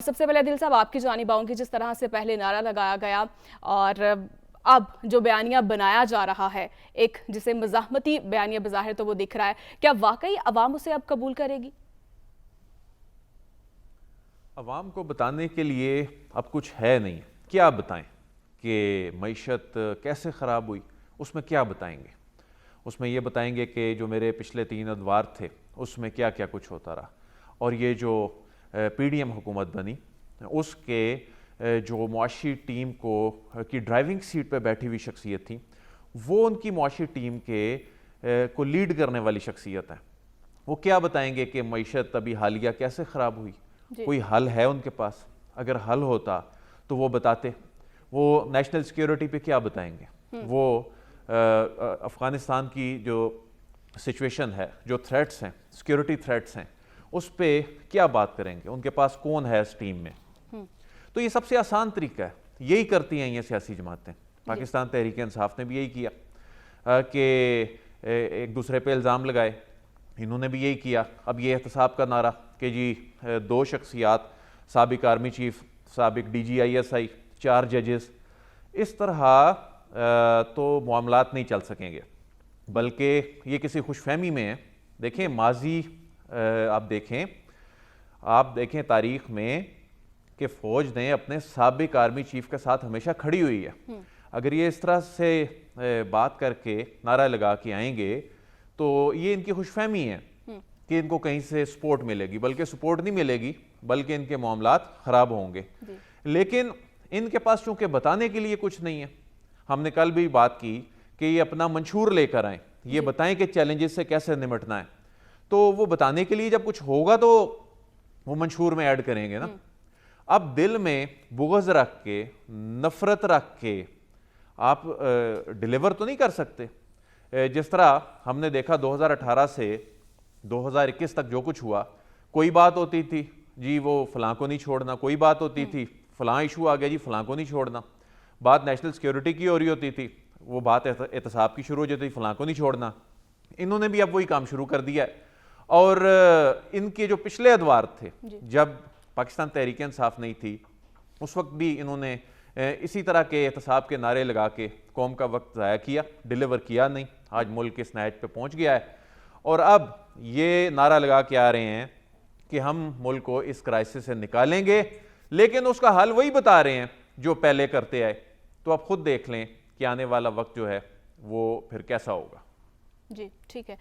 सबसे पहले दिल साहब आपकी जानिब आऊंगी, जिस तरह से पहले नारा लगाया गया और अब जो बयानिया बनाया जा रहा है, एक जिसे मज़ाहमती बयानिया बज़ाहिर तो वो दिख रहा है, क्या वाकई अवाम उसे अब कबूल करेगी? अवाम को बताने के लिए अब कुछ है नहीं। क्या बताएं कि मईशत कैसे ख़राब हुई, उसमें क्या बताएंगे? उसमें ये बताएंगे कि जो मेरे पिछले 3 अदवार थे उसमें क्या क्या कुछ होता रहा, और ये जो पीडीएम हुकूमत बनी उसके जो मुआशी टीम को की ड्राइविंग सीट पर बैठी हुई शख्सियत थी, वो उनकी मुआशी टीम के को लीड करने वाली शख्सियत है। वो क्या बताएंगे कि मईशत अभी हालिया कैसे ख़राब हुई? कोई हल है उनके पास? अगर हल होता तो वो बताते। वो नेशनल सिक्योरिटी पे क्या बताएंगे? वो अफ़गानिस्तान की जो सिचुएशन है, जो थ्रेट्स हैं, सिक्योरिटी थ्रेट्स हैं, उस पर क्या बात करेंगे? उनके पास कौन है इस टीम में? तो ये सबसे आसान तरीका है, यही करती हैं ये सियासी जमातें। पाकिस्तान तहरीक इंसाफ ने भी यही किया कि एक दूसरे पे इल्ज़ाम लगाए, इन्होंने भी यही किया। अब ये एहतसाब का नारा कि जी 2 शख्सियात, साबिक आर्मी चीफ, साबिक DGISI, 4 जजेस, इस तरह तो मामलात नहीं चल सकेंगे, बल्कि ये किसी खुशफहमी में है। देखें माजी, आप देखें तारीख में कि फ़ौज ने अपने साबिक आर्मी चीफ के साथ हमेशा खड़ी हुई है। अगर ये इस तरह से बात करके नारा लगा के आएंगे तो ये इनकी खुशफहमी है कि इनको कहीं से सपोर्ट मिलेगी, बल्कि सपोर्ट नहीं मिलेगी, बल्कि इनके मामलात ख़राब होंगे। लेकिन इनके पास चूंकि बताने के लिए कुछ नहीं है। हमने कल भी बात की कि ये अपना मंशूर लेकर आए, ये बताएं कि चैलेंजेस से कैसे निपटना है। तो वो बताने के लिए जब कुछ होगा तो वो मंशूर में ऐड करेंगे ना। अब दिल में बुग़्ज़ रख के, नफरत रख के आप डिलीवर तो नहीं कर सकते। जिस तरह हमने देखा 2018 से 2021 तक जो कुछ हुआ, कोई बात होती थी जी वो फलां को नहीं छोड़ना, कोई बात होती थी फलां इशू आ गया जी फलां को नहीं छोड़ना, बात नेशनल सिक्योरिटी की हो रही होती थी, वो बात एहतसाब की शुरू हो जाती थी, फलां को नहीं छोड़ना। इन्होंने भी अब वही काम शुरू कर दिया है। और इनके जो पिछले अदवार थे, जब पाकिस्तान तहरीक इंसाफ नहीं थी, उस वक्त भी इन्होंने इसी तरह के एहतसाब के नारे लगा के कौम का वक्त ज़ाया किया, डिलीवर किया नहीं। आज मुल्क इस नहज पे पहुंच गया है और अब ये नारा लगा के आ रहे हैं कि हम मुल्क को इस क्राइसिस से निकालेंगे, लेकिन उसका हल वही बता रहे हैं जो पहले करते आए। तो आप खुद देख लें कि आने वाला वक्त जो है वो फिर कैसा होगा। जी ठीक है।